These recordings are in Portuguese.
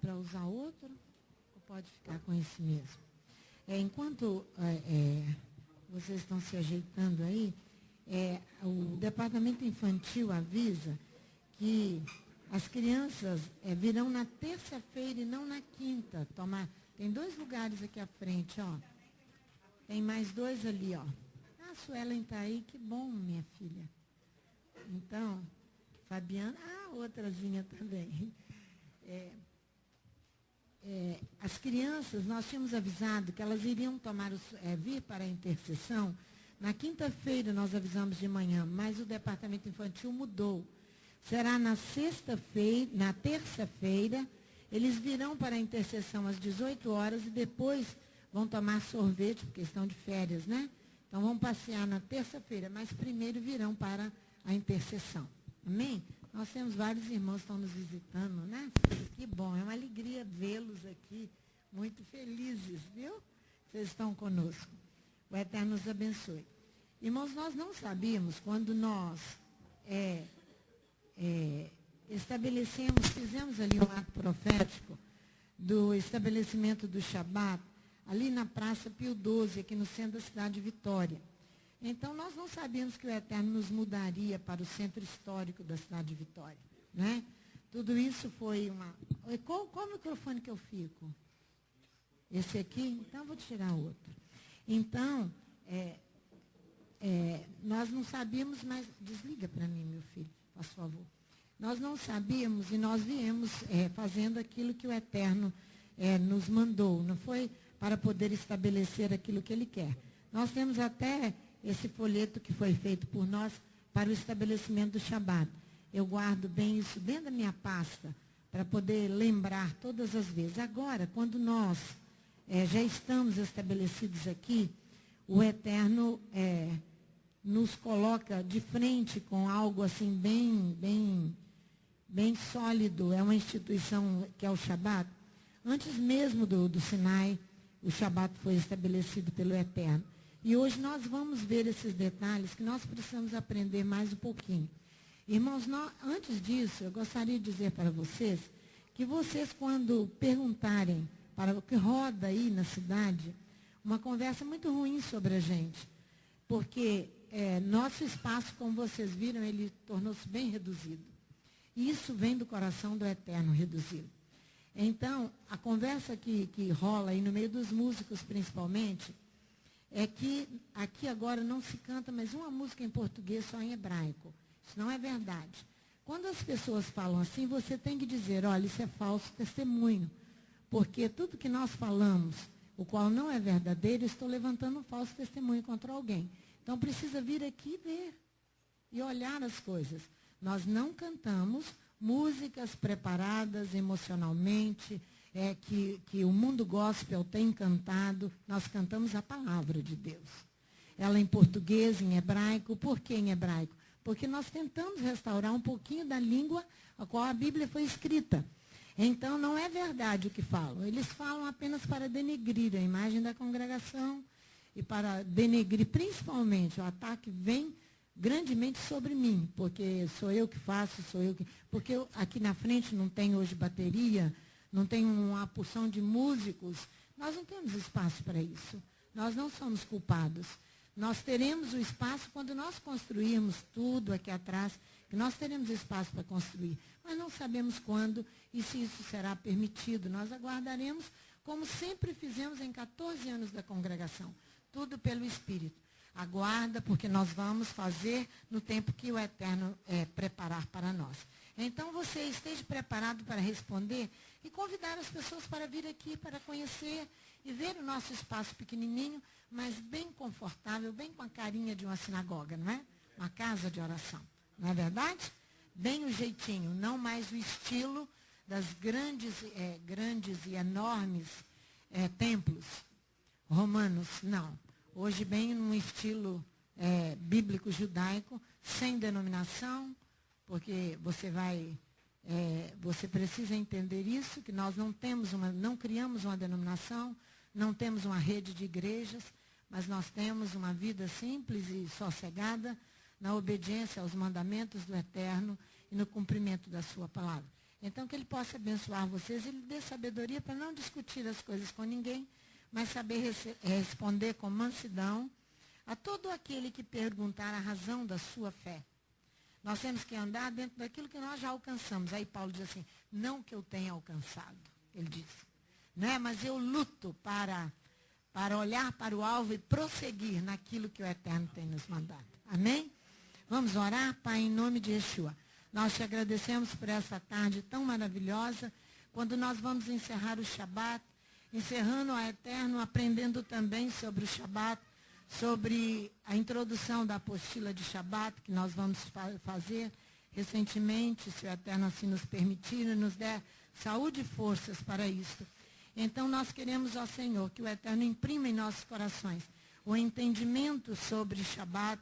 para usar outro? Ou pode ficar com esse mesmo? Enquanto vocês estão se ajeitando aí, o departamento infantil avisa que as crianças virão na terça-feira e não na quinta. Tem 2 lugares aqui à frente, ó. Tem mais 2 ali, ó. A Suelen está aí, que bom, minha filha. Então, Fabiana, outrazinha também. As crianças, nós tínhamos avisado que elas iriam vir para a intercessão. Na quinta-feira nós avisamos de manhã, mas o departamento infantil mudou. Será na sexta-feira, na terça-feira, eles virão para a intercessão às 18 horas e depois vão tomar sorvete, porque estão de férias, né? Então vão passear na terça-feira, mas primeiro virão para a intercessão. Amém? Nós temos vários irmãos que estão nos visitando, né? Que bom, é uma alegria vê-los aqui, muito felizes, viu? Vocês estão conosco. O Eterno nos abençoe. Irmãos, nós não sabíamos quando nós fizemos ali um ato profético do estabelecimento do Shabat, ali na Praça Pio XII, aqui no centro da cidade de Vitória. Então, nós não sabíamos que o Eterno nos mudaria para o centro histórico da cidade de Vitória, né? Tudo isso foi uma... Qual microfone que eu fico? Esse aqui? Então, eu vou tirar outro. Então, nós não sabíamos, mas... Desliga para mim, meu filho, por favor. Nós não sabíamos e nós viemos fazendo aquilo que o Eterno nos mandou. Não foi para poder estabelecer aquilo que Ele quer. Nós temos até esse folheto que foi feito por nós para o estabelecimento do Shabat. Eu guardo bem isso dentro da minha pasta para poder lembrar todas as vezes. Agora, quando nós já estamos estabelecidos aqui, o Eterno nos coloca de frente com algo assim bem sólido. É uma instituição que é o Shabat. Antes mesmo do Sinai, o Shabat foi estabelecido pelo Eterno. E hoje nós vamos ver esses detalhes que nós precisamos aprender mais um pouquinho. Irmãos, antes disso, eu gostaria de dizer para vocês que vocês, quando perguntarem para o que roda aí na cidade, uma conversa muito ruim sobre a gente. Porque nosso espaço, como vocês viram, ele tornou-se bem reduzido. E isso vem do coração do Eterno reduzido. Então, a conversa que rola aí no meio dos músicos, principalmente, é que aqui agora não se canta mais uma música em português, só em hebraico. Isso não é verdade. Quando as pessoas falam assim, você tem que dizer, olha, isso é falso testemunho. Porque tudo que nós falamos, o qual não é verdadeiro, estou levantando um falso testemunho contra alguém. Então precisa vir aqui ver e olhar as coisas. Nós não cantamos músicas preparadas emocionalmente, que o mundo gospel tem cantado. Nós cantamos a palavra de Deus. Ela em português, em hebraico. Por que em hebraico? Porque nós tentamos restaurar um pouquinho da língua a qual a Bíblia foi escrita. Então, não é verdade o que falam. Eles falam apenas para denegrir a imagem da congregação e para denegrir, principalmente, o ataque vem grandemente sobre mim, porque sou eu que faço, porque aqui na frente não tem hoje bateria, não tem uma porção de músicos, nós não temos espaço para isso. Nós não somos culpados. Nós teremos o espaço quando nós construirmos tudo aqui atrás, que nós teremos espaço para construir. Mas não sabemos quando e se isso será permitido. Nós aguardaremos, como sempre fizemos em 14 anos da congregação. Tudo pelo Espírito. Aguarda, porque nós vamos fazer no tempo que o Eterno preparar para nós. Então, você esteja preparado para responder e convidar as pessoas para vir aqui, para conhecer e ver o nosso espaço pequenininho, mas bem confortável, bem com a carinha de uma sinagoga, não é? Uma casa de oração. Não é verdade? Bem o jeitinho, não mais o estilo das grandes e enormes templos romanos, não. Hoje bem num estilo bíblico judaico, sem denominação, porque você precisa entender isso, que nós não criamos uma denominação, não temos uma rede de igrejas, mas nós temos uma vida simples e sossegada na obediência aos mandamentos do Eterno e no cumprimento da sua palavra. Então, que Ele possa abençoar vocês e lhe dê sabedoria para não discutir as coisas com ninguém, mas saber responder com mansidão a todo aquele que perguntar a razão da sua fé. Nós temos que andar dentro daquilo que nós já alcançamos. Aí Paulo diz assim, não que eu tenha alcançado, ele diz, né? Mas eu luto para olhar para o alvo e prosseguir naquilo que o Eterno tem nos mandado. Amém? Vamos orar, Pai, em nome de Yeshua. Nós te agradecemos por essa tarde tão maravilhosa, quando nós vamos encerrar o Shabat, encerrando o Eterno, aprendendo também sobre o Shabat, sobre a introdução da apostila de Shabat, que nós vamos fazer recentemente, se o Eterno assim nos permitir e nos der saúde e forças para isso. Então nós queremos, ó Senhor, que o Eterno imprima em nossos corações o entendimento sobre Shabat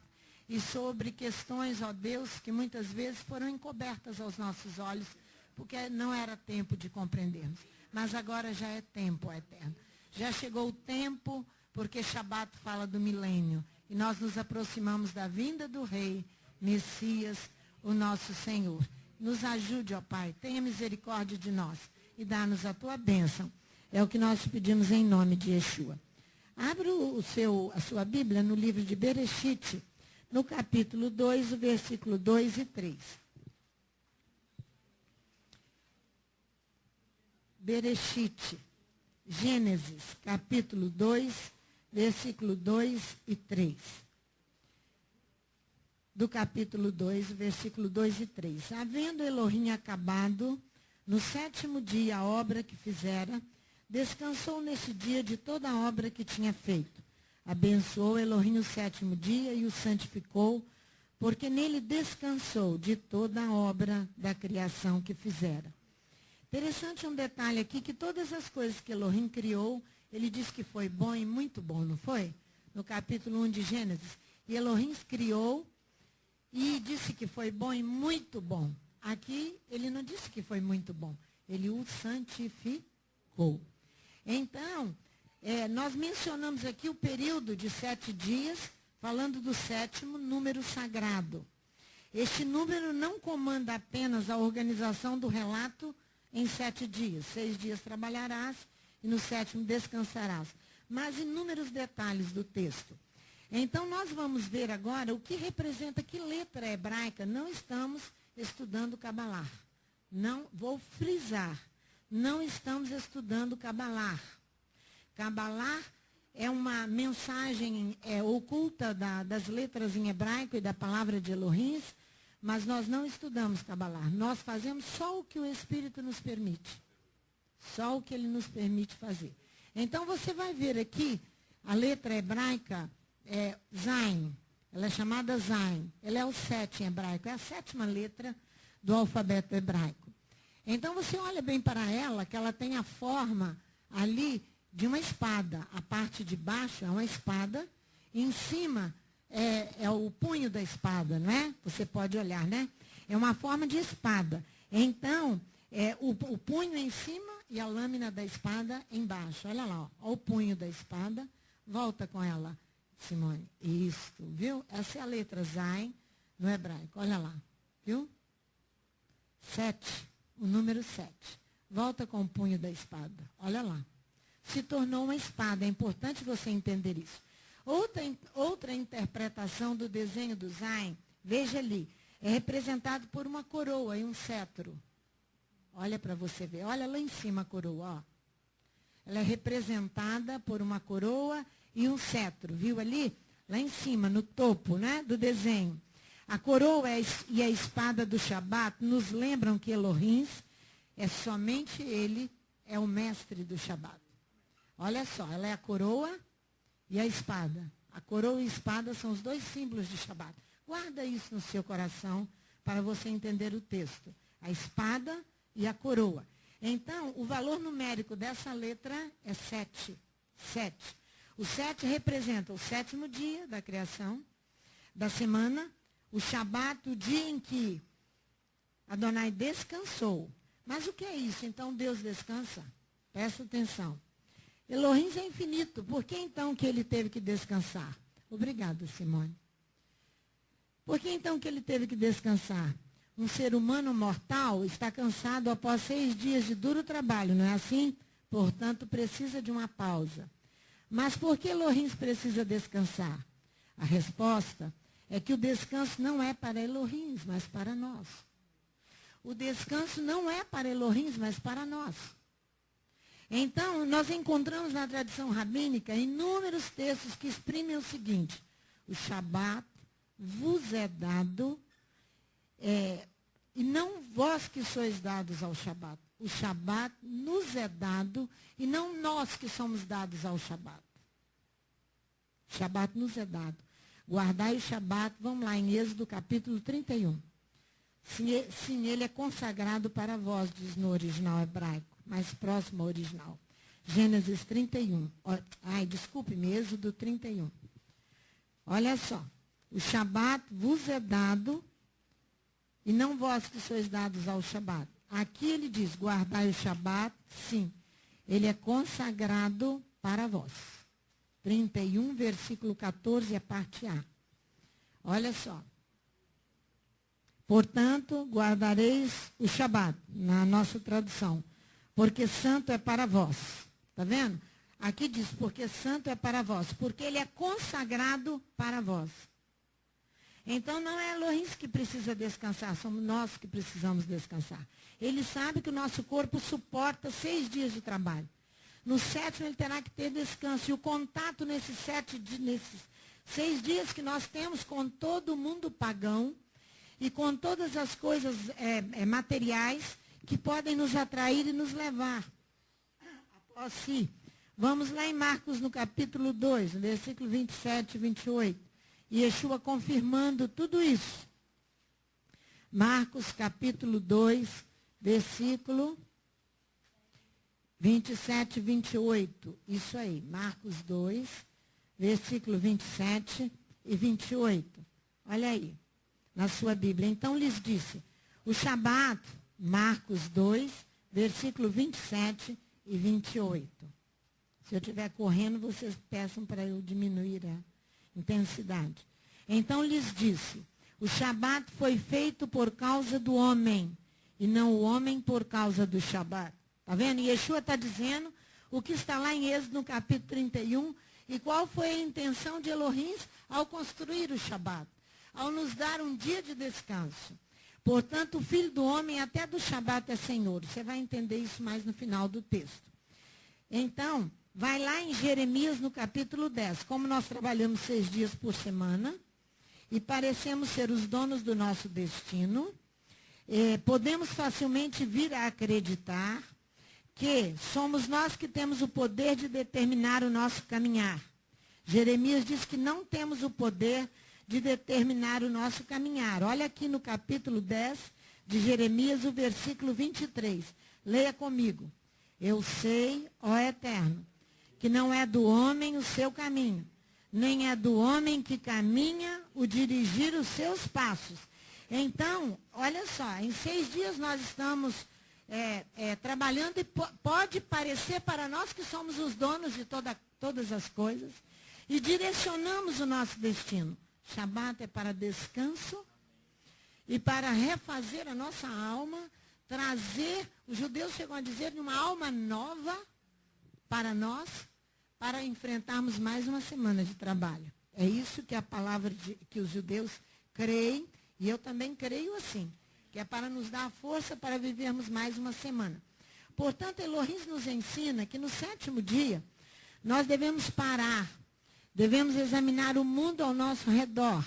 e sobre questões, ó Deus, que muitas vezes foram encobertas aos nossos olhos, porque não era tempo de compreendermos. Mas agora já é tempo, ó Eterno. Já chegou o tempo, porque Shabat fala do milênio. E nós nos aproximamos da vinda do Rei, Messias, o nosso Senhor. Nos ajude, ó Pai, tenha misericórdia de nós e dá-nos a tua bênção. É o que nós te pedimos em nome de Yeshua. Abra a sua Bíblia no livro de Bereshit, no capítulo 2, o versículo 2 e 3. Bereshit, Gênesis, capítulo 2, versículo 2 e 3. Do capítulo 2, versículo 2 e 3. Havendo Elohim acabado, no 7º dia, a obra que fizera, descansou nesse dia de toda a obra que tinha feito. Abençoou Elohim o 7º dia e o santificou, porque nele descansou de toda a obra da criação que fizera. Interessante um detalhe aqui, que todas as coisas que Elohim criou, ele diz que foi bom e muito bom, não foi? No capítulo 1 de Gênesis. E Elohim criou e disse que foi bom e muito bom. Aqui, ele não disse que foi muito bom. Ele o santificou. Então, nós mencionamos aqui o período de 7 dias, falando do 7º número sagrado. Este número não comanda apenas a organização do relato em 7 dias. 6 dias trabalharás e no 7º descansarás. Mas inúmeros detalhes do texto. Então, nós vamos ver agora o que representa, que letra hebraica. Não estamos estudando Cabalá. Não, vou frisar. Não estamos estudando Cabalá. Cabalá é uma mensagem oculta das letras em hebraico e da palavra de Elohim, mas nós não estudamos Cabalá. Nós fazemos só o que o Espírito nos permite. Só o que ele nos permite fazer. Então, você vai ver aqui, a letra hebraica é Zain. Ela é chamada Zain. Ela é o 7 em hebraico. É a 7ª letra do alfabeto hebraico. Então, você olha bem para ela, que ela tem a forma ali de uma espada. A parte de baixo é uma espada. E em cima é o punho da espada, não é? Você pode olhar, né? É uma forma de espada. Então, o punho em cima e a lâmina da espada embaixo. Olha lá, ó o punho da espada. Volta com ela, Simone. Isso, viu? Essa é a letra Zain no hebraico. Olha lá, viu? 7, o número 7. Volta com o punho da espada. Olha lá. Se tornou uma espada. É importante você entender isso. Outra interpretação do desenho do Zain, veja ali, é representado por uma coroa e um cetro. Olha para você ver. Olha lá em cima a coroa, ó. Ela é representada por uma coroa e um cetro. Viu ali? Lá em cima, no topo, né, do desenho. A coroa e a espada do Shabat nos lembram que Elohim somente ele é o mestre do Shabat. Olha só, ela é a coroa e a espada. A coroa e a espada são os dois símbolos de Shabat. Guarda isso no seu coração para você entender o texto. A espada e a coroa. Então, o valor numérico dessa letra é 7. 7. O 7 representa o 7º dia da criação, da semana, o Shabat, o dia em que Adonai descansou. Mas o que é isso? Então Deus descansa? Presta atenção. Elohim é infinito. Por que então que ele teve que descansar? Obrigada, Simone. Por que então que ele teve que descansar? um ser humano mortal está cansado após 6 dias de duro trabalho, não é assim? Portanto, precisa de uma pausa. Mas por que Elohim precisa descansar? A resposta é que o descanso não é para Elohim, mas para nós. O descanso não é para Elohim, mas para nós. Então, nós encontramos na tradição rabínica inúmeros textos que exprimem o seguinte: o Shabat vos é dado, e não vós que sois dados ao Shabat. O Shabat nos é dado, e não nós que somos dados ao Shabat. O Shabat nos é dado. Guardai o Shabat, vamos lá, em Êxodo capítulo 31. Sim, ele é consagrado para vós, diz no original hebraico, mais próximo ao original. Gênesis 31. Desculpe-me, Êxodo 31. Olha só. O Shabat vos é dado, e não vós que sois dados ao Shabat. Aqui ele diz, guardai o Shabat, sim. Ele é consagrado para vós. 31, versículo 14, a parte A. Olha só. Portanto, guardareis o Shabat, na nossa tradução, porque santo é para vós. Está vendo? Aqui diz, porque santo é para vós, porque ele é consagrado para vós. Então, não é Elohim que precisa descansar, somos nós que precisamos descansar. Ele sabe que o nosso corpo suporta 6 dias de trabalho. No 7º, ele terá que ter descanso. E o contato nesses 6 dias que nós temos com todo mundo pagão, e com todas as coisas materiais que podem nos atrair e nos levar após si. Vamos lá em Marcos, no capítulo 2, no versículo 27 e 28. Yeshua confirmando tudo isso. Marcos, capítulo 2, versículo 27 e 28. Isso aí, Marcos 2, versículo 27 e 28. Olha aí. Na sua Bíblia. Então lhes disse, o Shabat, Marcos 2, versículo 27 e 28. Se eu estiver correndo, vocês peçam para eu diminuir a intensidade. Então lhes disse, o Shabat foi feito por causa do homem, e não o homem por causa do Shabat. Está vendo? E Yeshua está dizendo o que está lá em Êxodo, no capítulo 31, e qual foi a intenção de Elohim ao construir o Shabat. Ao nos dar um dia de descanso. Portanto, o Filho do Homem até do Shabat é Senhor. Você vai entender isso mais no final do texto. Então, vai lá em Jeremias, no capítulo 10. Como nós trabalhamos 6 dias por semana, e parecemos ser os donos do nosso destino, podemos facilmente vir a acreditar que somos nós que temos o poder de determinar o nosso caminhar. Jeremias diz que não temos o poder de determinar o nosso caminhar. Olha aqui no capítulo 10 de Jeremias, o versículo 23. Leia comigo. Eu sei, ó Eterno, que não é do homem o seu caminho, nem é do homem que caminha o dirigir os seus passos. Então, olha só, em 6 dias nós estamos trabalhando e pode parecer para nós que somos os donos de todas as coisas e direcionamos o nosso destino. Shabat é para descanso e para refazer a nossa alma, trazer, os judeus chegam a dizer, uma alma nova para nós, para enfrentarmos mais uma semana de trabalho. É isso que a palavra que os judeus creem, e eu também creio assim, que é para nos dar a força para vivermos mais uma semana. Portanto, Elohim nos ensina que no 7º dia, nós devemos parar, devemos examinar o mundo ao nosso redor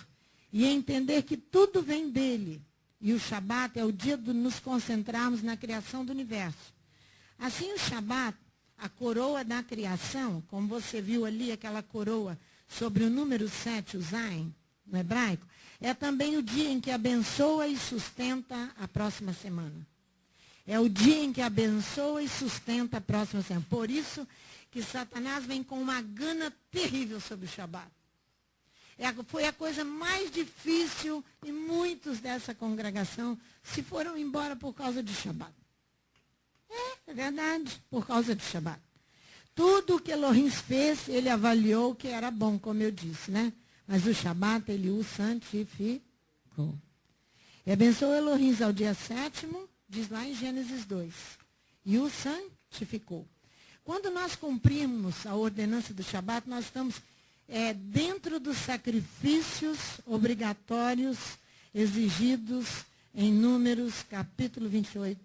e entender que tudo vem dele. E o Shabat é o dia de nos concentrarmos na criação do universo. Assim, o Shabat, a coroa da criação, como você viu ali, aquela coroa sobre o número 7, o Zain, no hebraico, é também o dia em que abençoa e sustenta a próxima semana. É o dia em que abençoa e sustenta a próxima semana. Por isso que Satanás vem com uma gana terrível sobre o Shabat. Foi a coisa mais difícil e muitos dessa congregação se foram embora por causa de Shabat. É verdade, por causa de Shabat. Tudo o que Elohim fez, ele avaliou que era bom, como eu disse, né? Mas o Shabat, ele o santificou. E abençoou Elohim ao dia 7º, diz lá em Gênesis 2. E o santificou. Quando nós cumprimos a ordenança do Shabat, nós estamos dentro dos sacrifícios obrigatórios exigidos em Números, capítulo 28.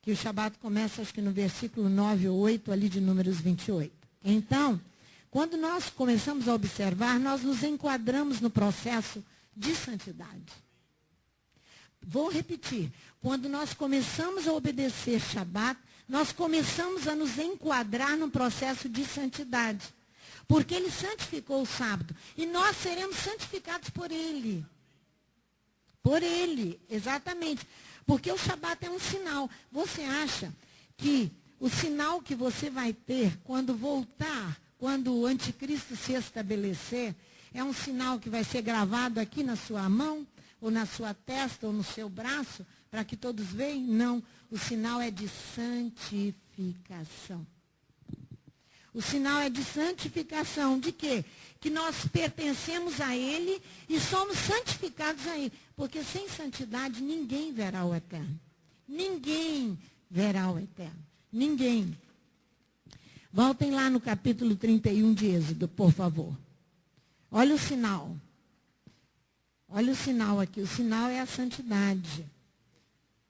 Que o Shabat começa, acho que no versículo 9 ou 8, ali de Números 28. Então, quando nós começamos a observar, nós nos enquadramos no processo de santidade. Vou repetir. Quando nós começamos a obedecer Shabat, nós começamos a nos enquadrar no processo de santidade. Porque ele santificou o sábado. E nós seremos santificados por ele. Por ele, exatamente. Porque o Shabat é um sinal. Você acha que o sinal que você vai ter quando voltar, quando o anticristo se estabelecer, é um sinal que vai ser gravado aqui na sua mão, ou na sua testa, ou no seu braço, para que todos vejam? Não. O sinal é de santificação. O sinal é de santificação. De quê? Que nós pertencemos a ele e somos santificados a ele. Porque sem santidade ninguém verá o eterno. Ninguém verá o eterno. Ninguém. Voltem lá no capítulo 31 de Êxodo, por favor. Olha o sinal. Olha o sinal aqui. O sinal é a santidade.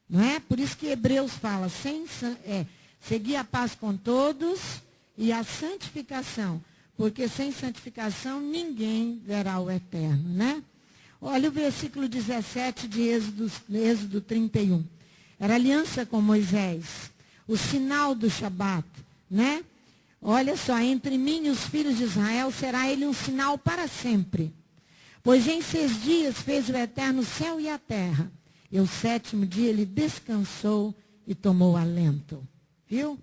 Não é? Por isso que Hebreus fala, seguir a paz com todos e a santificação. Porque sem santificação ninguém verá o eterno, né? Olha o versículo 17 de Êxodo 31. Era aliança com Moisés. O sinal do Shabat, né? Olha só, entre mim e os filhos de Israel será ele um sinal para sempre. Pois em 6 dias fez o Eterno o céu e a terra. E o 7º dia ele descansou e tomou alento. Viu?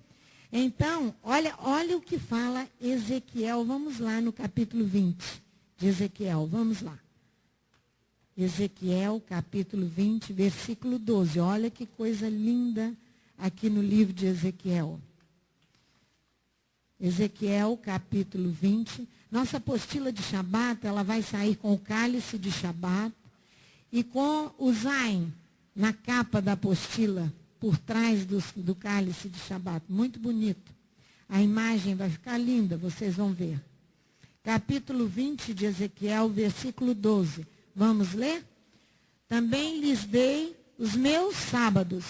Então, olha o que fala Ezequiel. Vamos lá no capítulo 20 de Ezequiel. Vamos lá. Ezequiel, capítulo 20, versículo 12. Olha que coisa linda aqui no livro de Ezequiel. Ezequiel, capítulo 20. Nossa apostila de Shabat, ela vai sair com o cálice de Shabat e com o Zain na capa da apostila, por trás do cálice de Shabat. Muito bonito. A imagem vai ficar linda, vocês vão ver. Capítulo 20 de Ezequiel, versículo 12. Vamos ler? Também lhes dei os meus sábados,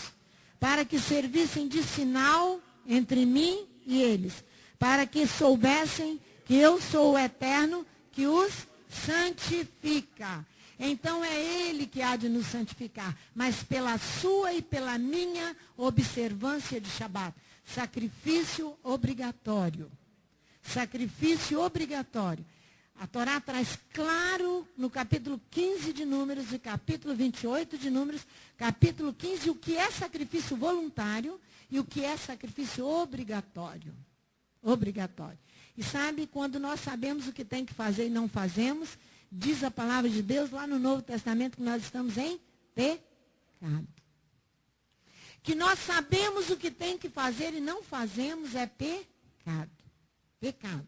para que servissem de sinal entre mim e eles, para que soubessem que eu sou o Eterno, que os santifica. Então é ele que há de nos santificar, mas pela sua e pela minha observância de Shabat. Sacrifício obrigatório. Sacrifício obrigatório. A Torá traz claro no capítulo 15 de Números e capítulo 28 de Números, capítulo 15, o que é sacrifício voluntário e o que é sacrifício obrigatório. Obrigatório. E sabe, quando nós sabemos o que tem que fazer e não fazemos, diz a palavra de Deus lá no Novo Testamento que nós estamos em pecado. Que nós sabemos o que tem que fazer e não fazemos é pecado. Pecado.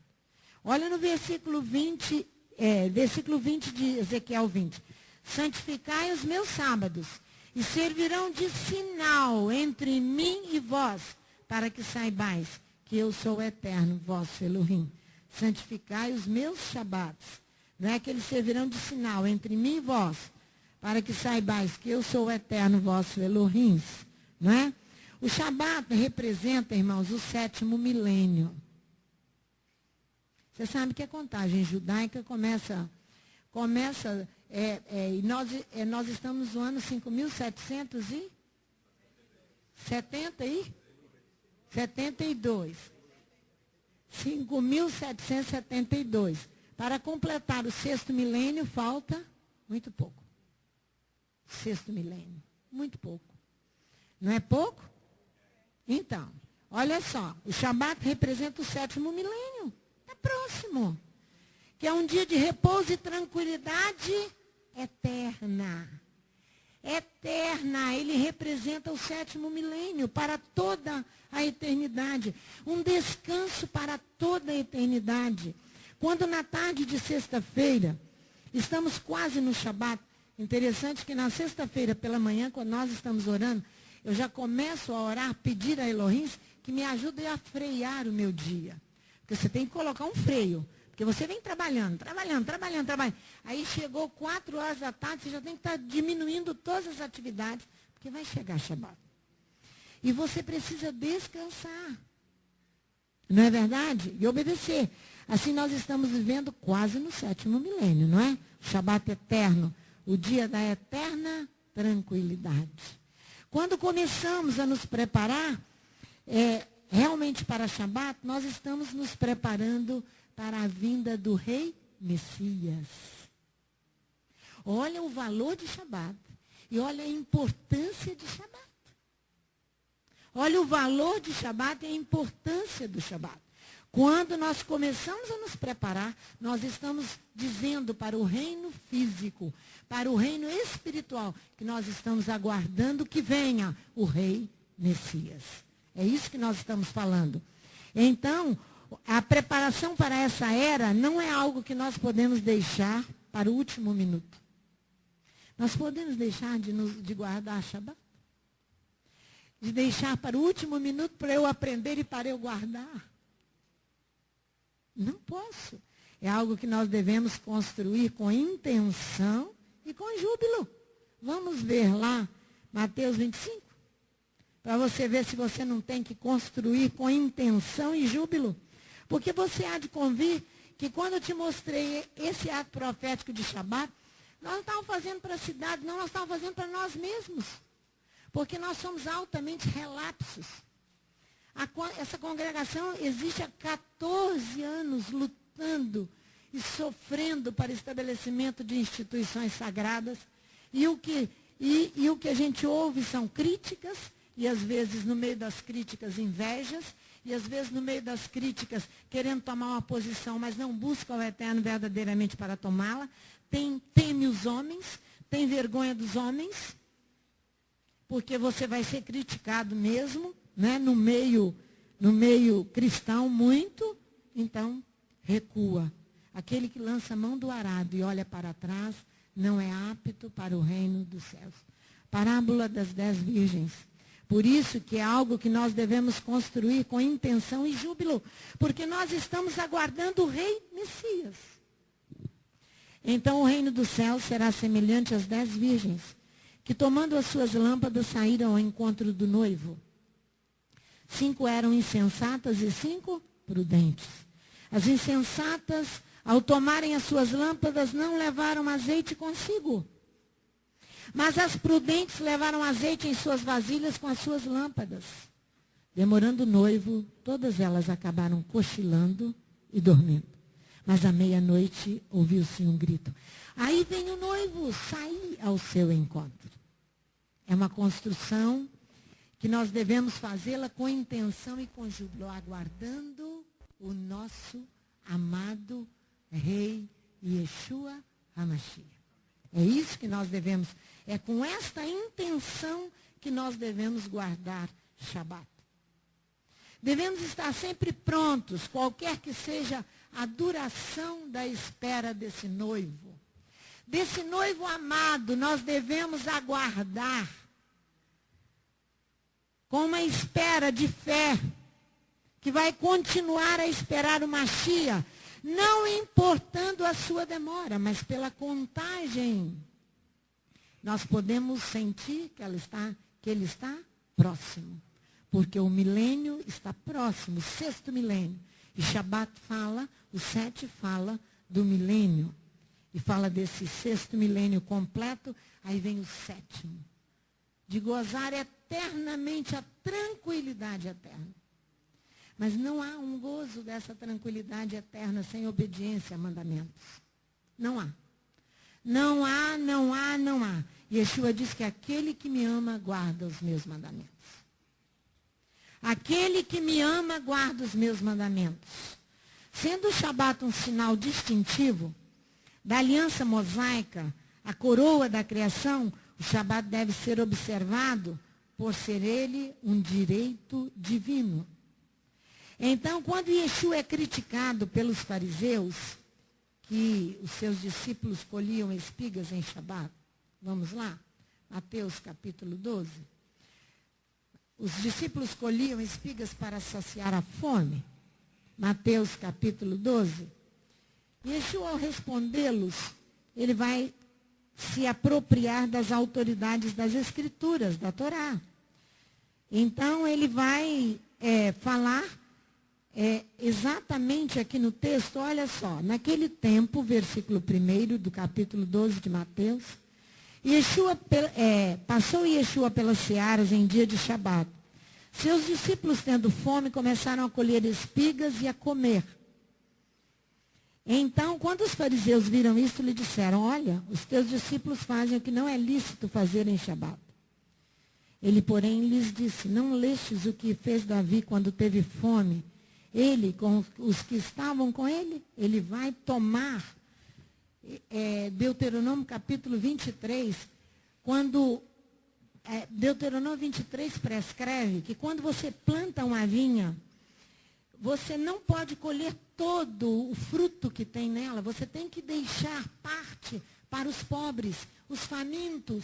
Olha no versículo 20 de Ezequiel 20. Santificai os meus sábados e servirão de sinal entre mim e vós, para que saibais que eu sou o Eterno, vosso Elohim. Santificai os meus Shabats. Não é que eles servirão de sinal entre mim e vós, para que saibais que eu sou o Eterno, vosso Elohim. Não é? O Shabat representa, irmãos, o 7º milênio. Você sabe que a contagem judaica começa e nós estamos no ano 5.772. 5.772. Para completar o 6º milênio, falta muito pouco. 6º milênio, muito pouco. Não é pouco? Então, olha só, o Shabat representa o 7º milênio. É próximo. Que é um dia de repouso e tranquilidade eterna. Eterna. Ele representa o 7º milênio para toda a eternidade. Um descanso para toda a eternidade. Quando na tarde de sexta-feira, estamos quase no Shabat, Interessante que na sexta-feira pela manhã, quando nós estamos orando, eu já começo a orar, pedir a Elohim que me ajude a frear o meu dia. Porque você tem que colocar um freio. Porque você vem trabalhando. Aí chegou 4 horas da tarde, você já tem que estar diminuindo todas as atividades, porque vai chegar Shabat. E você precisa descansar. Não é verdade? E obedecer. Assim nós estamos vivendo quase no 7º milênio, não é? O Shabat eterno, o dia da eterna tranquilidade. Quando começamos a nos preparar, realmente para Shabat, nós estamos nos preparando para a vinda do Rei Messias. Olha o valor de Shabat e olha a importância de Shabat. Olha o valor de Shabat e a importância do Shabat. Quando nós começamos a nos preparar, nós estamos dizendo para o reino físico, para o reino espiritual, que nós estamos aguardando que venha o Rei Messias. É isso que nós estamos falando. Então, a preparação para essa era não é algo que nós podemos deixar para o último minuto. Nós podemos deixar de guardar Shabat? De deixar para o último minuto para eu aprender e para eu guardar? Não posso. É algo que nós devemos construir com intenção e com júbilo. Vamos ver lá, Mateus 25. Para você ver se você não tem que construir com intenção e júbilo. Porque você há de convir que quando eu te mostrei esse ato profético de Shabat, nós não estávamos fazendo para a cidade, não, nós estávamos fazendo para nós mesmos. Porque nós somos altamente relapsos. Essa congregação existe há 14 anos lutando e sofrendo para estabelecimento de instituições sagradas. E o que a gente ouve são críticas, e às vezes no meio das críticas invejas, e às vezes no meio das críticas querendo tomar uma posição, mas não busca o eterno verdadeiramente para tomá-la. Teme os homens, tem vergonha dos homens, porque você vai ser criticado mesmo, né, no meio cristão muito, então recua. Aquele que lança a mão do arado e olha para trás, não é apto para o reino dos céus. Parábola das 10 virgens. Por isso que é algo que nós devemos construir com intenção e júbilo, porque nós estamos aguardando o Rei Messias. Então o reino dos céus será semelhante às 10 virgens, que tomando as suas lâmpadas saíram ao encontro do noivo. 5 eram insensatas e 5 prudentes. As insensatas, ao tomarem as suas lâmpadas, não levaram azeite consigo. Mas as prudentes levaram azeite em suas vasilhas com as suas lâmpadas. Demorando o noivo, todas elas acabaram cochilando e dormindo. Mas à meia-noite ouviu-se um grito. Aí vem o noivo sair ao seu encontro. É uma construção que nós devemos fazê-la com intenção e com júbilo, aguardando o nosso amado Rei Yeshua HaMashiach. É isso que nós devemos, é com esta intenção que nós devemos guardar Shabat. Devemos estar sempre prontos, qualquer que seja a duração da espera desse noivo. Desse noivo amado, nós devemos aguardar com uma espera de fé, que vai continuar a esperar o Mashiach, não importando a sua demora, mas pela contagem. Nós podemos sentir que ele está próximo, porque o milênio está próximo, o 6º milênio. E Shabat fala, o 7 fala do milênio. E fala desse 6º milênio completo, aí vem o 7º. De gozar eternamente a tranquilidade eterna. Mas não há um gozo dessa tranquilidade eterna sem obediência a mandamentos. Não há. Não há, não há, não há. Yeshua diz que aquele que me ama guarda os meus mandamentos. Aquele que me ama guarda os meus mandamentos. Sendo o Shabat um sinal distintivo da aliança mosaica, a coroa da criação, o Shabat deve ser observado por ser ele um direito divino. Então, quando Yeshua é criticado pelos fariseus, que os seus discípulos colhiam espigas em Shabat, Vamos lá? Mateus capítulo 12. Os discípulos colhiam espigas para saciar a fome. Mateus capítulo 12. E Yeshua, ao respondê-los, ele vai se apropriar das autoridades das Escrituras, da Torá. Então, ele vai falar exatamente aqui no texto, olha só, naquele tempo, versículo 1 do capítulo 12 de Mateus, passou Yeshua pelas searas em dia de Shabat. Seus discípulos, tendo fome, começaram a colher espigas e a comer. Então, quando os fariseus viram isso, lhe disseram, olha, os teus discípulos fazem o que não é lícito fazer em Shabat. Ele, porém, lhes disse, não lestes o que fez Davi quando teve fome? Ele, com os que estavam com ele, ele vai tomar, Deuteronômio capítulo 23, quando Deuteronômio 23 prescreve que quando você planta uma vinha, você não pode colher todo o fruto que tem nela, você tem que deixar parte para os pobres, os famintos.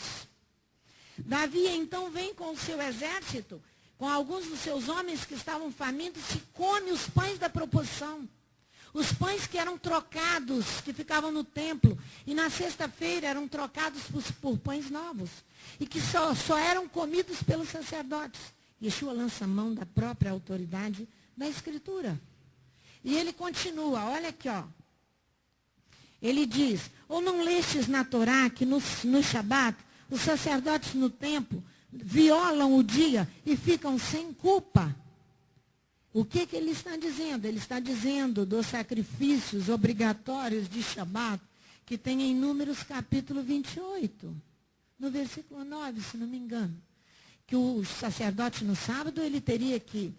Davi então vem com o seu exército, com alguns dos seus homens que estavam famintos, e come os pães da proposição. Os pães que eram trocados, que ficavam no templo, e na sexta-feira eram trocados por pães novos, e que só eram comidos pelos sacerdotes. Yeshua lança a mão da própria autoridade da Escritura. E ele continua, olha aqui, ó. Ele diz, ou não lestes na Torá que no Shabat, os sacerdotes no templo violam o dia e ficam sem culpa? O que ele está dizendo? Ele está dizendo dos sacrifícios obrigatórios de Shabat, que tem em Números capítulo 28, no versículo 9, se não me engano. Que o sacerdote no sábado, ele teria que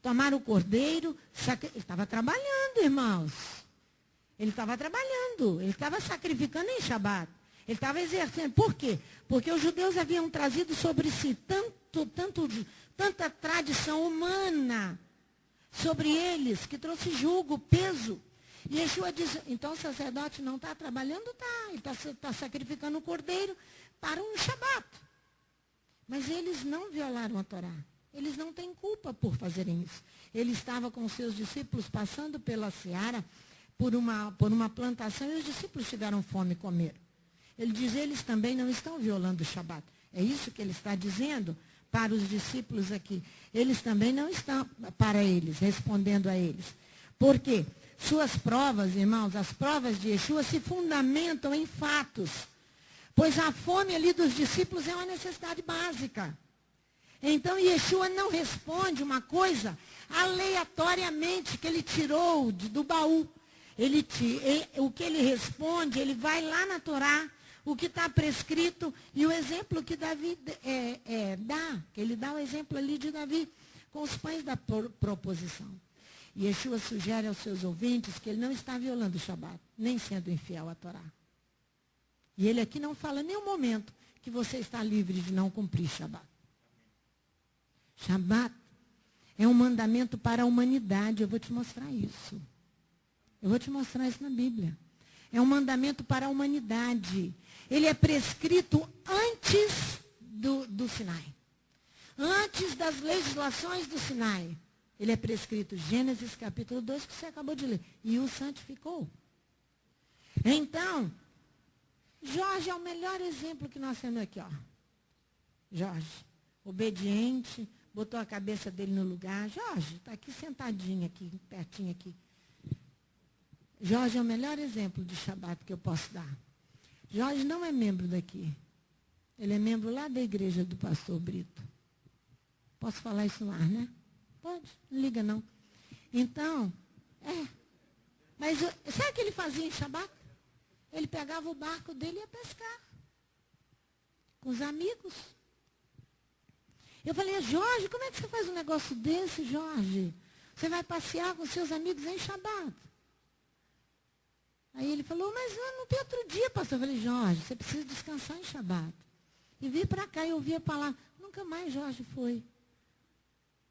tomar o cordeiro, ele estava trabalhando, irmãos. Ele estava trabalhando, ele estava sacrificando em Shabat. Ele estava exercendo. Por quê? Porque os judeus haviam trazido sobre si tanta tradição humana sobre eles, que trouxe jugo, peso. E Yeshua diz, então o sacerdote não está trabalhando? Está. Ele está sacrificando o cordeiro para um Shabat. Mas eles não violaram a Torá. Eles não têm culpa por fazerem isso. Ele estava com seus discípulos passando pela seara, por uma plantação, e os discípulos tiveram fome e comeram. Ele diz, eles também não estão violando o Shabat. É isso que ele está dizendo para os discípulos aqui. Eles também não estão, para eles, respondendo a eles. Por quê? Suas provas, irmãos, as provas de Yeshua se fundamentam em fatos. Pois a fome ali dos discípulos é uma necessidade básica. Então, Yeshua não responde uma coisa aleatoriamente que ele tirou do baú. O que ele responde, ele vai lá na Torá, o que está prescrito, e o exemplo que Davi dá, que ele dá o exemplo ali de Davi, com os pães da proposição. E Yeshua sugere aos seus ouvintes que ele não está violando o Shabat, nem sendo infiel à Torá. E ele aqui não fala em nenhum momento que você está livre de não cumprir Shabat. Shabat é um mandamento para a humanidade, eu vou te mostrar isso. Eu vou te mostrar isso na Bíblia. É um mandamento para a humanidade. Ele é prescrito antes do Sinai. Antes das legislações do Sinai. Ele é prescrito, Gênesis capítulo 2, que você acabou de ler. E o santificou. Então, Jorge é o melhor exemplo que nós temos aqui, ó. Jorge, obediente, botou a cabeça dele no lugar. Jorge, está aqui sentadinho aqui, pertinho aqui. Jorge é o melhor exemplo de Shabat que eu posso dar. Jorge não é membro daqui. Ele é membro lá da igreja do pastor Brito. Posso falar isso lá, né? Pode, não liga não. Então, Mas sabe o que ele fazia em Shabat? Ele pegava o barco dele e ia pescar. Com os amigos. Eu falei, Jorge, como é que você faz um negócio desse, Jorge? Você vai passear com seus amigos em Shabat. Aí ele falou, mas não tem outro dia, pastor. Eu falei, Jorge, você precisa descansar em Shabat. E vir para cá e ouvir a palavra. Nunca mais Jorge foi.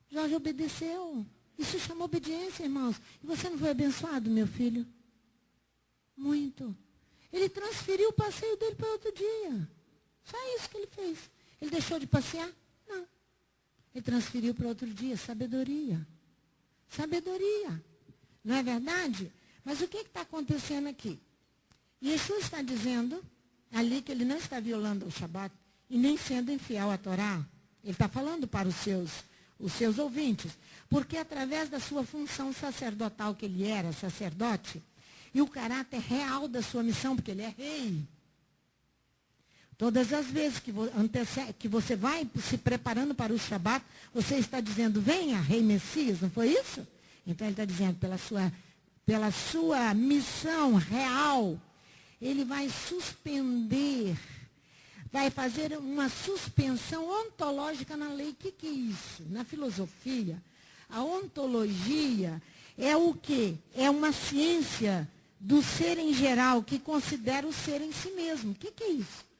Jorge obedeceu. Isso chama obediência, irmãos. E você não foi abençoado, meu filho? Muito. Ele transferiu o passeio dele para outro dia. Só isso que ele fez. Ele deixou de passear? Não. Ele transferiu para outro dia. Sabedoria. Sabedoria. Não é verdade? Mas o que está acontecendo aqui? Yeshua está dizendo ali que ele não está violando o Shabat e nem sendo infiel à Torá. Ele está falando para os seus ouvintes. Porque através da sua função sacerdotal, que ele era sacerdote, e o caráter real da sua missão, porque ele é rei. Todas as vezes que você vai se preparando para o Shabat, você está dizendo, venha, rei Messias, não foi isso? Então ele está dizendo, pela sua missão real, ele vai suspender, vai fazer uma suspensão ontológica na lei. O que é isso? Na filosofia, a ontologia é o quê? É uma ciência do ser em geral, que considera o ser em si mesmo. O que é isso?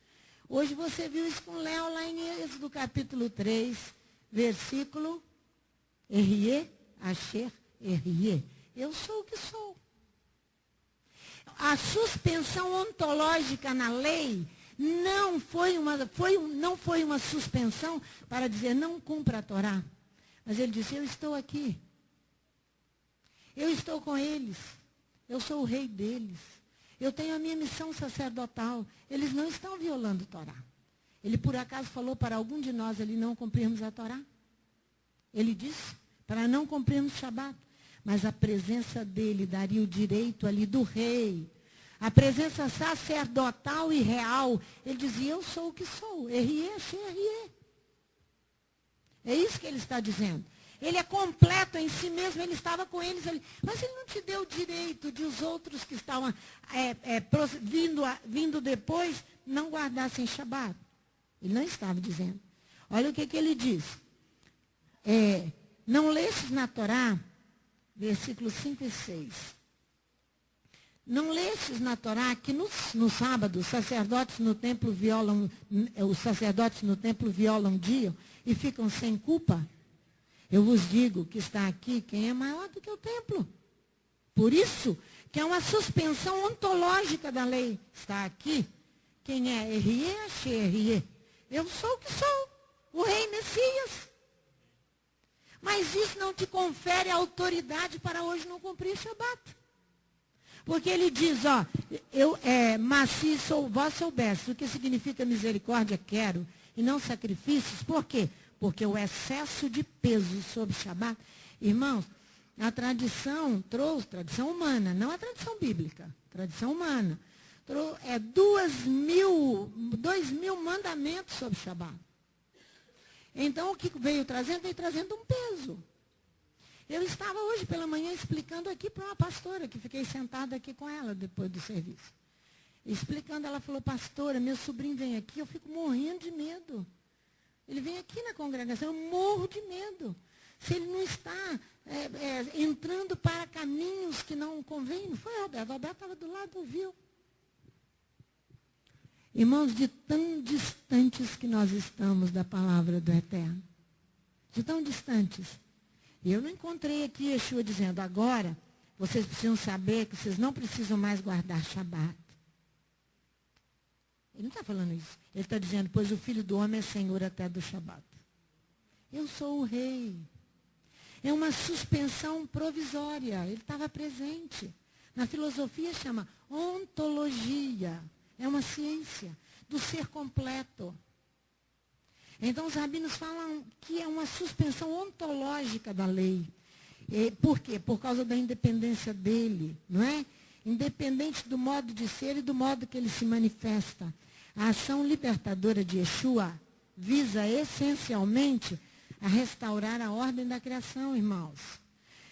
Hoje você viu isso com Léo lá em Êxodo capítulo 3, versículo Erie, Asher, Erie. Eu sou o que sou. A suspensão ontológica na lei não foi uma suspensão para dizer não cumpra a Torá. Mas ele disse, eu estou aqui. Eu estou com eles. Eu sou o rei deles. Eu tenho a minha missão sacerdotal. Eles não estão violando a Torá. Ele, por acaso, falou para algum de nós ali não cumprirmos a Torá? Ele disse para não cumprirmos o Shabat. Mas a presença dele daria o direito ali do rei. A presença sacerdotal e real. Ele dizia, eu sou o que sou. Erie, Erie. É isso que ele está dizendo. Ele é completo em si mesmo, ele estava com eles ali. Mas ele não te deu o direito de os outros que estavam vindo depois não guardassem Shabat. Ele não estava dizendo. Olha o que ele diz. Não lestes na Torá, versículos 5 e 6. Não lestes na Torá que no sábado os sacerdotes no templo violam um dia e ficam sem culpa? Eu vos digo que está aqui quem é maior do que o templo. Por isso, que é uma suspensão ontológica da lei. Está aqui quem é Erie, Erie. Eu sou o que sou, o rei Messias. Mas isso não te confere autoridade para hoje não cumprir Shabat. Porque ele diz, mas se vós soubesse o que significa misericórdia, quero, e não sacrifícios, por quê? Porque o excesso de peso sobre Shabat, irmãos, a tradição trouxe, tradição humana, não a tradição bíblica, tradição humana, 2.000 mandamentos sobre Shabat. Então, o que veio trazendo um peso. Eu estava hoje pela manhã explicando aqui para uma pastora, que fiquei sentada aqui com ela depois do serviço. Explicando, ela falou, pastora, meu sobrinho vem aqui, eu fico morrendo de medo. Ele vem aqui na congregação, eu morro de medo. Se ele não está entrando para caminhos que não convêm. Não foi, Roberto? O Roberto estava do lado, ouviu. Irmãos, de tão distantes que nós estamos da palavra do Eterno. De tão distantes. E eu não encontrei aqui Yeshua dizendo, agora, vocês precisam saber que vocês não precisam mais guardar Shabat. Ele não está falando isso. Ele está dizendo, pois o Filho do Homem é Senhor até do Shabat. Eu sou o rei. É uma suspensão provisória. Ele estava presente. Na filosofia chama ontologia. É uma ciência do ser completo. Então os rabinos falam que é uma suspensão ontológica da lei. Por quê? Por causa da independência dele, não é? Independente do modo de ser e do modo que ele se manifesta. A ação libertadora de Yeshua visa essencialmente a restaurar a ordem da criação, irmãos.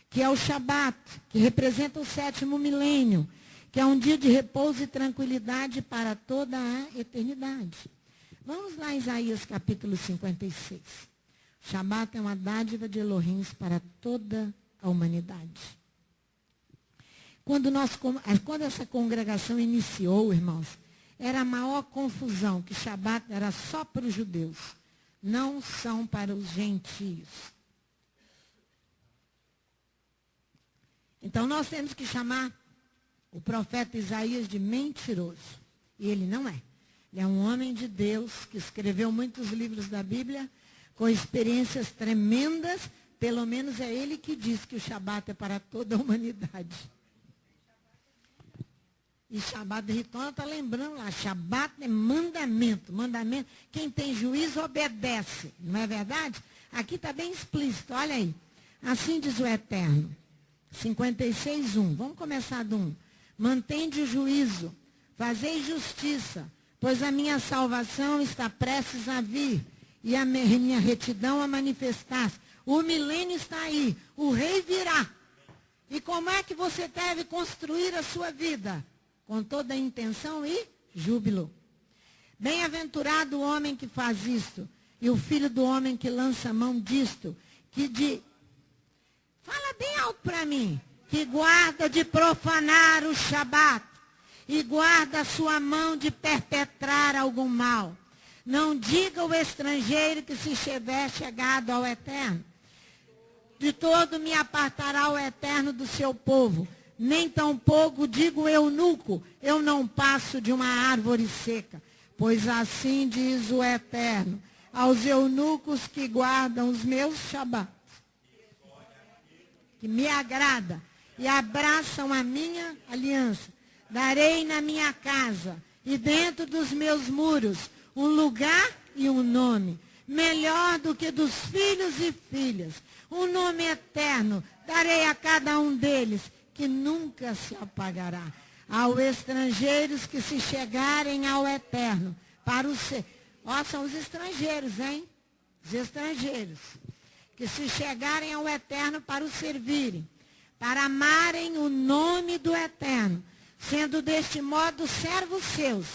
Que é o Shabat, que representa o 7º milênio, que é um dia de repouso e tranquilidade para toda a eternidade. Vamos lá, Isaías capítulo 56. Shabat é uma dádiva de Elohim para toda a humanidade. Quando essa congregação iniciou, irmãos, era a maior confusão, que Shabat era só para os judeus, não são para os gentios. Então nós temos que chamar o profeta Isaías de mentiroso. E ele não é. Ele é um homem de Deus que escreveu muitos livros da Bíblia com experiências tremendas. Pelo menos é ele que diz que o Shabat é para toda a humanidade. E Shabat, Ritona está lembrando lá, Shabat é mandamento. Mandamento, quem tem juízo obedece. Não é verdade? Aqui está bem explícito, olha aí. Assim diz o Eterno. 56:1. Vamos começar do 1. Mantende o juízo, fazei justiça, pois a minha salvação está prestes a vir, e a minha retidão a manifestar-se. O milênio está aí, o rei virá. E como é que você deve construir a sua vida? Com toda a intenção e júbilo. Bem-aventurado o homem que faz isto, e o filho do homem que lança a mão disto, fala bem alto para mim, que guarda de profanar o Shabat, e guarda a sua mão de perpetrar algum mal. Não diga o estrangeiro que se estiver chegado ao Eterno. De todo me apartará o Eterno do seu povo. Nem tampouco digo eunuco, eu não passo de uma árvore seca. Pois assim diz o Eterno, aos eunucos que guardam os meus Shabats, que me agrada, e abraçam a minha aliança. Darei na minha casa e dentro dos meus muros um lugar e um nome, melhor do que dos filhos e filhas. Um nome eterno darei a cada um deles, que nunca se apagará. Aos estrangeiros que se chegarem ao Eterno, para o ser. Ó, são os estrangeiros, hein? Os estrangeiros. Que se chegarem ao Eterno para o servirem, para amarem o nome do Eterno, sendo deste modo servos seus,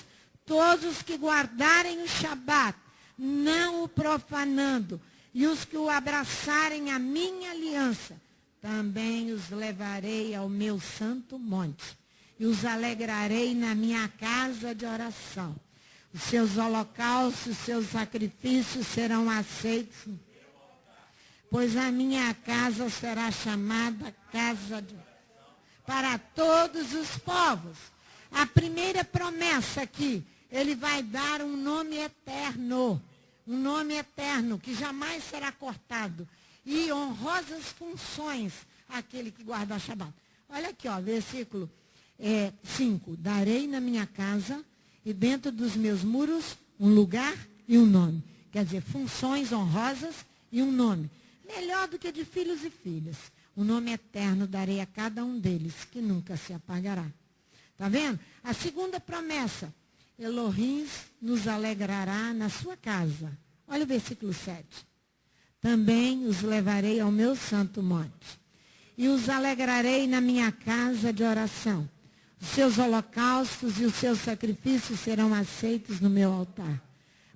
todos os que guardarem o Shabat, não o profanando, e os que o abraçarem a minha aliança, também os levarei ao meu santo monte, e os alegrarei na minha casa de oração. Os seus holocaustos, os seus sacrifícios serão aceitos, pois a minha casa será chamada casa de oração para todos os povos. A primeira promessa aqui, ele vai dar um nome eterno. Um nome eterno que jamais será cortado. E honrosas funções àquele que guarda a Shabat. Olha aqui, ó, versículo 5. Darei na minha casa e dentro dos meus muros um lugar e um nome. Quer dizer, funções honrosas e um nome. Melhor do que de filhos e filhas. O nome eterno darei a cada um deles, que nunca se apagará. Está vendo? A segunda promessa. Elohim nos alegrará na sua casa. Olha o versículo 7. Também os levarei ao meu santo monte. E os alegrarei na minha casa de oração. Os seus holocaustos e os seus sacrifícios serão aceitos no meu altar.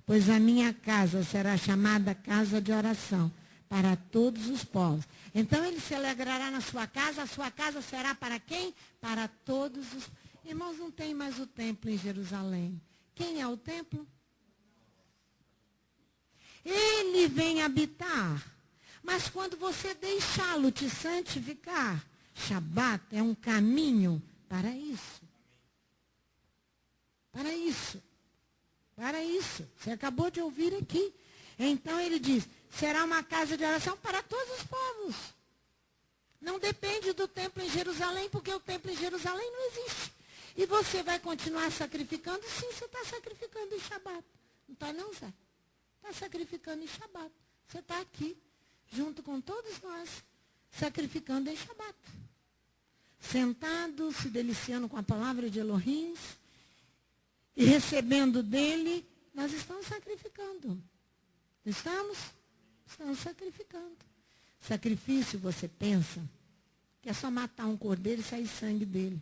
Pois a minha casa será chamada casa de oração para todos os povos. Então ele se alegrará na sua casa. A sua casa será para quem? Para todos os... Irmãos, não tem mais o templo em Jerusalém. Quem é o templo? Ele vem habitar. Mas quando você deixá-lo te santificar, Shabat é um caminho para isso. Para isso. Para isso. Você acabou de ouvir aqui. Então ele diz, será uma casa de oração para todos os povos. Não depende do templo em Jerusalém, porque o templo em Jerusalém não existe. E você vai continuar sacrificando? Sim, você está sacrificando em Shabat. Não está não, Zé? Está sacrificando em Shabat. Você está aqui, junto com todos nós, sacrificando em Shabat. Sentado, se deliciando com a palavra de Elohim, e recebendo dele, nós estamos sacrificando. Estamos sacrificando. Sacrifício, você pensa, que é só matar um cordeiro e sair sangue dele.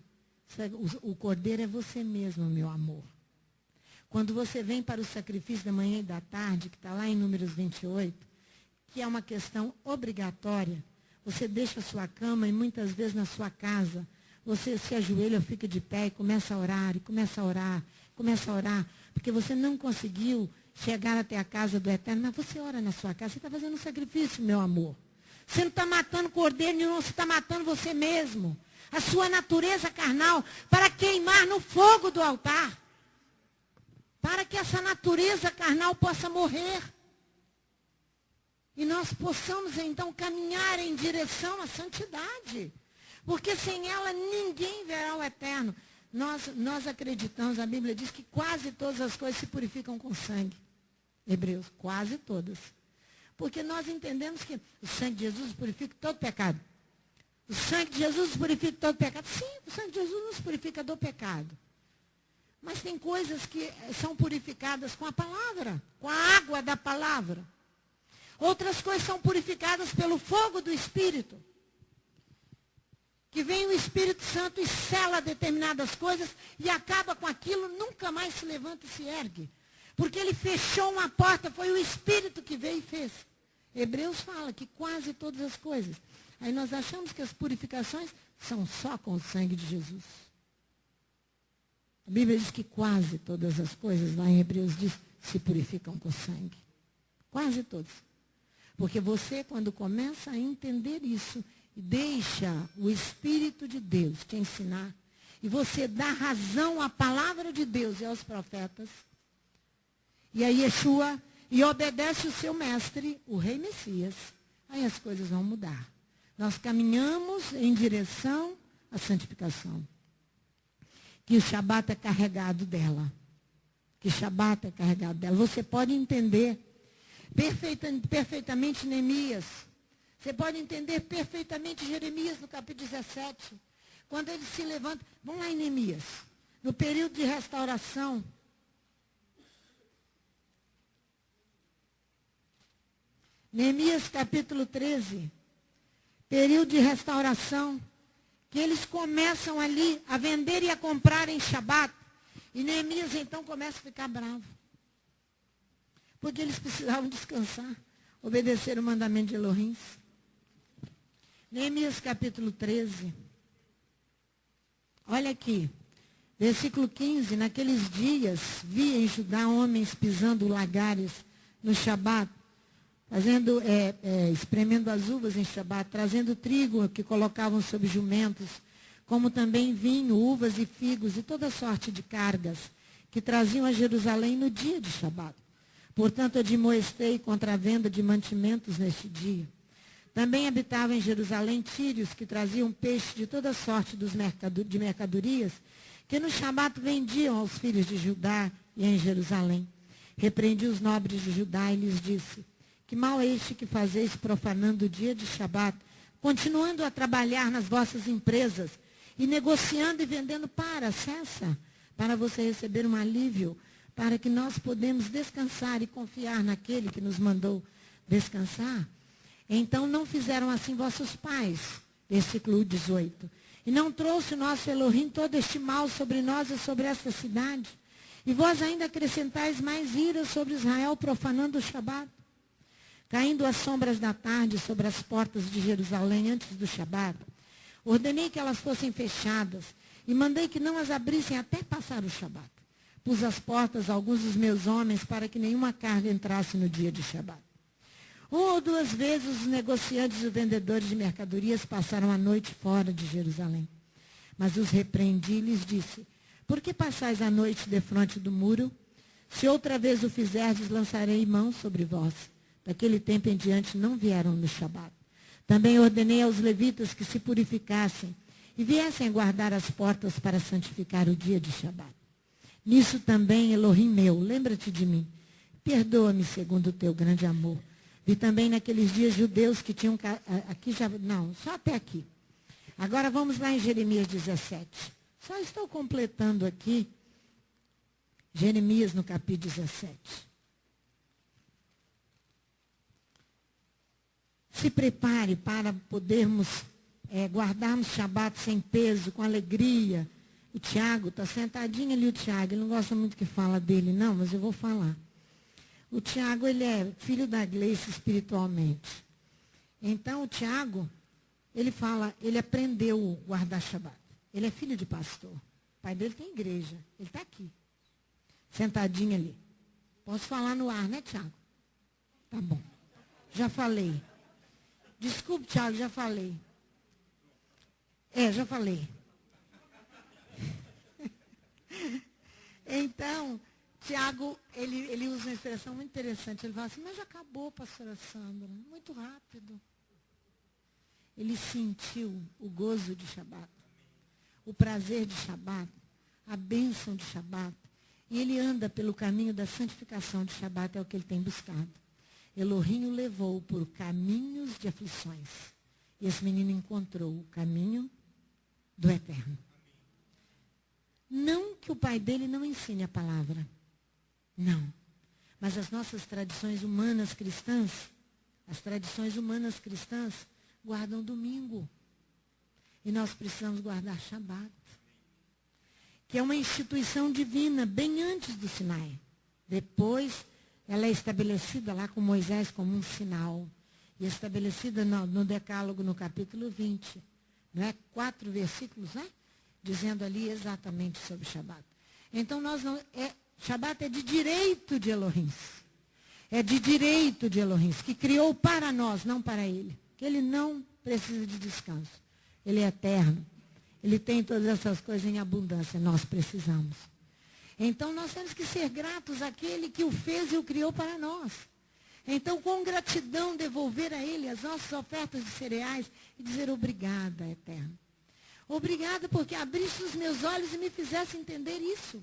O cordeiro é você mesmo, meu amor. Quando você vem para o sacrifício da manhã e da tarde, que está lá em Números 28, que é uma questão obrigatória, você deixa a sua cama e muitas vezes na sua casa, você se ajoelha, fica de pé e começa a orar, e começa a orar, começa a orar, porque você não conseguiu chegar até a casa do Eterno, mas você ora na sua casa, você está fazendo um sacrifício, meu amor. Você não está matando cordeiro nenhum, você está matando você mesmo. A sua natureza carnal, para queimar no fogo do altar. para que essa natureza carnal possa morrer. E nós possamos, então, caminhar em direção à santidade. Porque sem ela, ninguém verá o eterno. Nós acreditamos, a Bíblia diz que quase todas as coisas se purificam com sangue. Hebreus, quase todas. Porque nós entendemos que o sangue de Jesus purifica todo pecado. O sangue de Jesus purifica todo pecado. Sim, o sangue de Jesus nos purifica do pecado. Mas tem coisas que são purificadas com a palavra, com a água da palavra. Outras coisas são purificadas pelo fogo do Espírito. Que vem o Espírito Santo e sela determinadas coisas e acaba com aquilo, nunca mais se levanta e se ergue. Porque ele fechou uma porta, foi o Espírito que veio e fez. Hebreus fala que quase todas as coisas. Aí nós achamos que as purificações são só com o sangue de Jesus. A Bíblia diz que quase todas as coisas, lá em Hebreus diz, se purificam com sangue. Quase todas. Porque você, quando começa a entender isso, e deixa o Espírito de Deus te ensinar, e você dá razão à palavra de Deus e aos profetas, e a Yeshua, e obedece o seu mestre, o Rei Messias, aí as coisas vão mudar. Nós caminhamos em direção à santificação. Que o Shabat é carregado dela. Que o Shabat é carregado dela. Você pode entender perfeitamente Neemias. Você pode entender perfeitamente Jeremias no capítulo 17. Quando ele se levanta. Vamos lá em Neemias. No período de restauração. Neemias capítulo 13. Período de restauração. Que eles começam ali a vender e a comprar em Shabat. E Neemias então começa a ficar bravo. Porque eles precisavam descansar. Obedecer o mandamento de Elohim. Neemias capítulo 13. Olha aqui. Versículo 15. Naqueles dias vi em Judá homens pisando lagares no Shabat. Espremendo as uvas em Shabat, trazendo trigo que colocavam sobre jumentos, como também vinho, uvas e figos e toda sorte de cargas que traziam a Jerusalém no dia de Shabat. Portanto, eu admoestei contra a venda de mantimentos neste dia. Também habitavam em Jerusalém tírios que traziam peixe de toda sorte de mercadorias, que no Shabat vendiam aos filhos de Judá e em Jerusalém. Repreendi os nobres de Judá e lhes disse: que mal é este que fazeis profanando o dia de Shabat, continuando a trabalhar nas vossas empresas, e negociando e vendendo cessa, para você receber um alívio, para que nós podemos descansar e confiar naquele que nos mandou descansar. Então não fizeram assim vossos pais, versículo 18. E não trouxe o nosso Elohim todo este mal sobre nós e sobre esta cidade. E vós ainda acrescentais mais ira sobre Israel, profanando o Shabat. Caindo as sombras da tarde sobre as portas de Jerusalém antes do Shabat, ordenei que elas fossem fechadas e mandei que não as abrissem até passar o Shabat. Pus às portas alguns dos meus homens para que nenhuma carga entrasse no dia de Shabat. Uma ou duas vezes os negociantes e os vendedores de mercadorias passaram a noite fora de Jerusalém. Mas os repreendi e lhes disse: por que passais a noite defronte do muro? Se outra vez o fizerdes, lançarei mão sobre vós. Daquele tempo em diante não vieram no Shabat. Também ordenei aos levitas que se purificassem e viessem guardar as portas para santificar o dia de Shabat. Nisso também, Elohim meu, lembra-te de mim. Perdoa-me segundo o teu grande amor. Vi também naqueles dias judeus que tinham... Aqui já... Não, só até aqui. Agora vamos lá em Jeremias 17. Só estou completando aqui Jeremias no capítulo 17. Se prepare para podermos guardarmos Shabat sem peso, com alegria. O Tiago, está sentadinho ali o Tiago, ele não gosta muito que fala dele, não, mas eu vou falar. O Tiago, ele é filho da Gleice espiritualmente. Então, o Tiago, ele fala, ele aprendeu a guardar Shabat. Ele é filho de pastor. O pai dele tem igreja. Ele está aqui, sentadinho ali. Posso falar no ar, né, Tiago? Tá bom. Já falei. Desculpe, Tiago, já falei. Já falei. Então, Tiago, ele usa uma expressão muito interessante. Ele fala assim, mas já acabou, pastora Sandra, muito rápido. Ele sentiu o gozo de Shabat, o prazer de Shabat, a bênção de Shabat. E ele anda pelo caminho da santificação de Shabat, é o que ele tem buscado. Elohim o levou por caminhos de aflições. E esse menino encontrou o caminho do eterno. Não que o pai dele não ensine a palavra. Não. Mas as nossas tradições humanas cristãs, guardam domingo. E nós precisamos guardar Shabat, que é uma instituição divina, bem antes do Sinai. Depois, ela é estabelecida lá com Moisés como um sinal. E estabelecida no Decálogo, no capítulo 20. Não é? 4 versículos, né? Dizendo ali exatamente sobre Shabat. Então, Shabat é de direito de Elohim. É de direito de Elohim, que criou para nós, não para ele. Que ele não precisa de descanso. Ele é eterno. Ele tem todas essas coisas em abundância. Nós precisamos. Então, nós temos que ser gratos àquele que o fez e o criou para nós. Então, com gratidão, devolver a ele as nossas ofertas de cereais e dizer obrigada, eterno. Obrigada porque abriste os meus olhos e me fizesse entender isso.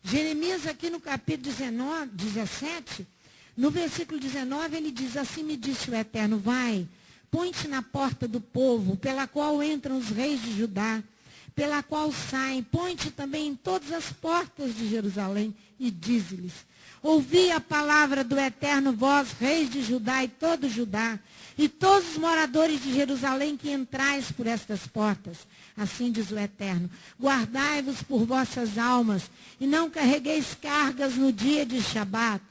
Jeremias, aqui no capítulo 17, no versículo 19, ele diz, assim me disse o Eterno, vai, põe-te na porta do povo, pela qual entram os reis de Judá, pela qual saem, põe-te também em todas as portas de Jerusalém, e dize-lhes, ouvi a palavra do Eterno, vós, reis de Judá e todo Judá, e todos os moradores de Jerusalém que entrais por estas portas. Assim diz o Eterno, guardai-vos por vossas almas, e não carregueis cargas no dia de Shabat,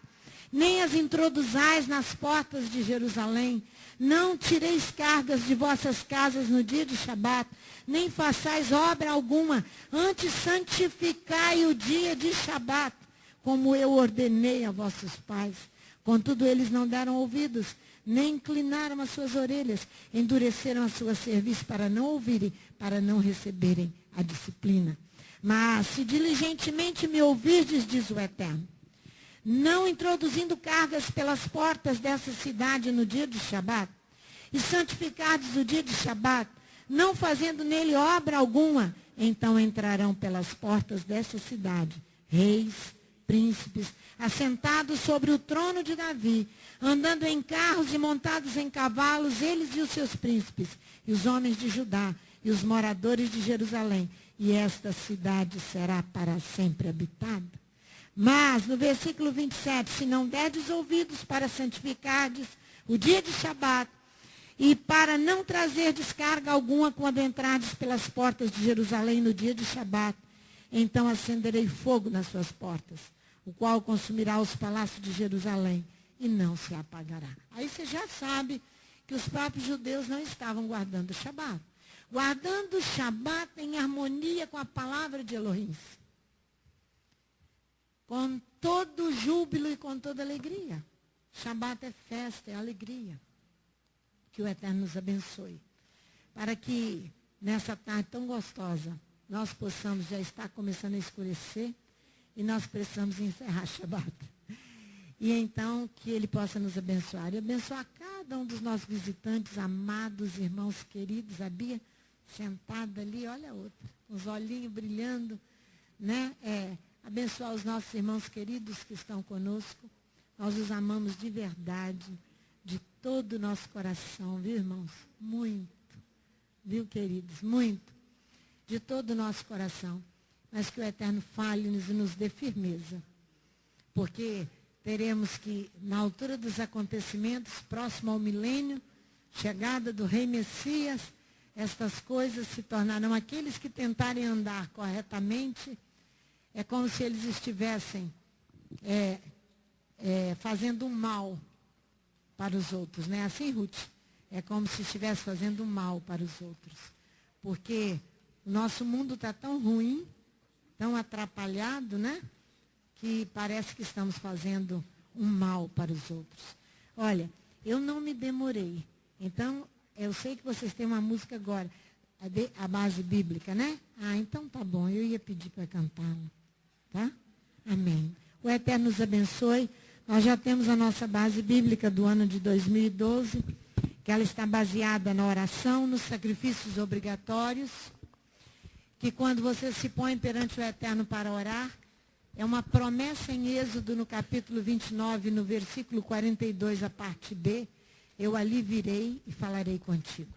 nem as introduzais nas portas de Jerusalém, não tireis cargas de vossas casas no dia de Shabat, nem façais obra alguma, antes santificai o dia de Shabat, como eu ordenei a vossos pais. Contudo, eles não deram ouvidos, nem inclinaram as suas orelhas, endureceram a sua cerviz para não ouvirem, para não receberem a disciplina. Mas, se diligentemente me ouvirdes, diz o Eterno, não introduzindo cargas pelas portas dessa cidade no dia de Shabat, e santificardes o dia de Shabat, não fazendo nele obra alguma, então entrarão pelas portas dessa cidade reis, príncipes, assentados sobre o trono de Davi, andando em carros e montados em cavalos, eles e os seus príncipes, e os homens de Judá, e os moradores de Jerusalém, e esta cidade será para sempre habitada. Mas, no versículo 27, se não derdes ouvidos para santificardes o dia de Shabat, e para não trazer descarga alguma quando entrardes pelas portas de Jerusalém no dia de Shabat, então acenderei fogo nas suas portas, o qual consumirá os palácios de Jerusalém e não se apagará. Aí você já sabe que os próprios judeus não estavam guardando o Shabat. Guardando o Shabat em harmonia com a palavra de Elohim. Com todo júbilo e com toda alegria. Shabat é festa, é alegria. Que o Eterno nos abençoe. Para que nessa tarde tão gostosa, nós possamos, já estar começando a escurecer, e nós precisamos encerrar Shabat. E então, que Ele possa nos abençoar. E abençoar cada um dos nossos visitantes, amados, irmãos queridos. A Bia, sentada ali, olha a outra, com os olhinhos brilhando, né? Abençoar os nossos irmãos queridos que estão conosco. Nós os amamos de verdade, de todo o nosso coração, viu, irmãos? Muito. Viu, queridos? Muito. De todo o nosso coração. Mas que o Eterno fale-nos e nos dê firmeza. Porque teremos que, na altura dos acontecimentos, próximo ao milênio, chegada do Rei Messias, estas coisas se tornarão, aqueles que tentarem andar corretamente, é como se eles estivessem fazendo um mal para os outros. Não é assim, Ruth? É como se estivesse fazendo um mal para os outros. Porque o nosso mundo está tão ruim, tão atrapalhado, né? Que parece que estamos fazendo um mal para os outros. Olha, eu não me demorei. Então, eu sei que vocês têm uma música agora, a base bíblica, né? Ah, então tá bom, eu ia pedir para cantá-la. Tá? Amém. O Eterno nos abençoe. Nós já temos a nossa base bíblica do ano de 2012, que ela está baseada na oração, nos sacrifícios obrigatórios, que quando você se põe perante o Eterno para orar, é uma promessa em Êxodo, no capítulo 29, no versículo 42, a parte B, eu ali virei e falarei contigo.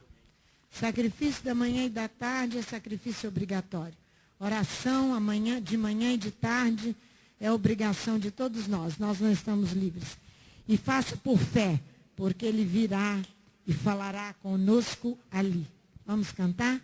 Sacrifício da manhã e da tarde é sacrifício obrigatório. Oração de manhã e de tarde é obrigação de todos nós. Nós não estamos livres. E faça por fé, porque Ele virá e falará conosco ali. Vamos cantar?